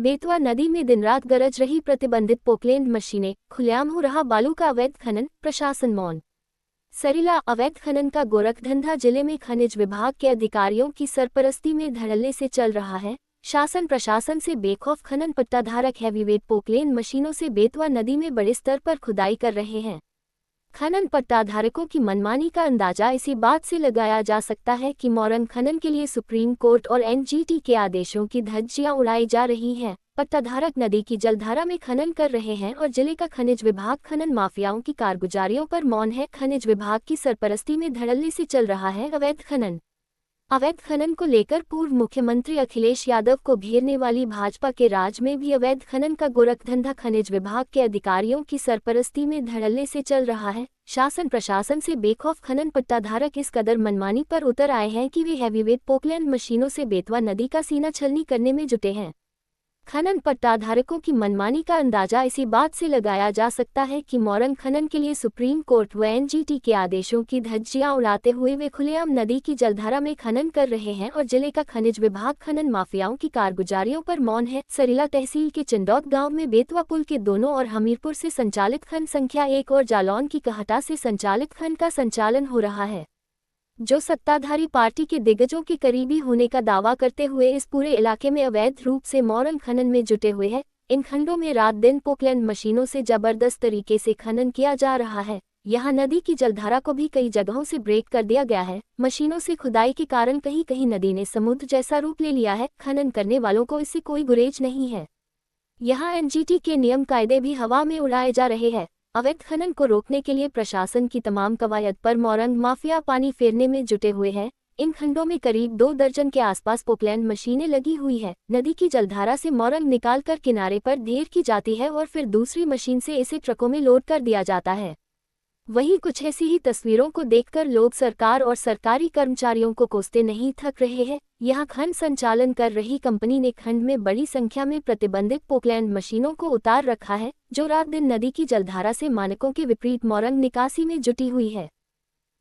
बेतवा नदी में दिन रात गरज रही प्रतिबंधित पोकलैंड मशीनें, खुलेआम हो रहा बालू का अवैध खनन, प्रशासन मौन। सरीला अवैध खनन का गोरखधंधा जिले में खनिज विभाग के अधिकारियों की सरपरस्ती में धड़ल्ले से चल रहा है। शासन प्रशासन से बेखौफ खनन पट्टाधारक हैवीवेट पोकलैंड मशीनों से बेतवा नदी में बड़े स्तर पर खुदाई कर रहे हैं। खनन पट्टाधारकों की मनमानी का अंदाजा इसी बात से लगाया जा सकता है कि मोरंग खनन के लिए सुप्रीम कोर्ट और एनजीटी के आदेशों की धज्जियां उड़ाई जा रही हैं। पट्टाधारक नदी की जलधारा में खनन कर रहे हैं और जिले का खनिज विभाग खनन माफियाओं की कारगुजारियों पर मौन है। खनिज विभाग की सरपरस्ती में धड़ल्ले से चल रहा है अवैध खनन। अवैध खनन को लेकर पूर्व मुख्यमंत्री अखिलेश यादव को घेरने वाली भाजपा के राज में भी अवैध खनन का गोरखधंधा खनिज विभाग के अधिकारियों की सरपरस्ती में धड़ल्ले से चल रहा है। शासन प्रशासन से बेखौफ खनन पट्टाधारक इस कदर मनमानी पर उतर आए हैं कि वे हैवीवेट पोकलैंड मशीनों से बेतवा नदी का सीना छलनी करने में जुटे हैं। खनन पट्टाधारकों की मनमानी का अंदाजा इसी बात से लगाया जा सकता है कि मोरंग खनन के लिए सुप्रीम कोर्ट व एनजीटी के आदेशों की धज्जियां उड़ाते हुए वे खुलेआम नदी की जलधारा में खनन कर रहे हैं और जिले का खनिज विभाग खनन माफियाओं की कारगुजारियों पर मौन है। सरीला तहसील के चिंदौत गांव में बेतवा पुल के दोनों और हमीरपुर से संचालित खंड संख्या 1 और जालौन की कहटा से संचालित खंड का संचालन हो रहा है, जो सत्ताधारी पार्टी के दिग्गजों के करीबी होने का दावा करते हुए इस पूरे इलाके में अवैध रूप से मोरंग खनन में जुटे हुए हैं। इन खंडों में रात दिन पोकलैंड मशीनों से जबरदस्त तरीके से खनन किया जा रहा है। यहां नदी की जलधारा को भी कई जगहों से ब्रेक कर दिया गया है। मशीनों से खुदाई के कारण कहीं कहीं नदी ने समुद्र जैसा रूप ले लिया है। खनन करने वालों को इससे कोई गुरेज नहीं है। यहाँ एनजीटी के नियम कायदे भी हवा में उड़ाए जा रहे हैं। अवैध खनन को रोकने के लिए प्रशासन की तमाम कवायद पर मोरंग माफिया पानी फेरने में जुटे हुए हैं। इन खंडों में करीब 2 दर्जन के आसपास पोकलैंड मशीनें लगी हुई है। नदी की जलधारा से मोरंग निकालकर किनारे पर ढेर की जाती है और फिर दूसरी मशीन से इसे ट्रकों में लोड कर दिया जाता है। वहीं कुछ ऐसी ही तस्वीरों को देखकर लोग सरकार और सरकारी कर्मचारियों को कोसते नहीं थक रहे हैं। यहाँ खंड संचालन कर रही कंपनी ने खंड में बड़ी संख्या में प्रतिबंधित पोकलैंड मशीनों को उतार रखा है, जो रात दिन नदी की जलधारा से मानकों के विपरीत मोरंग निकासी में जुटी हुई है।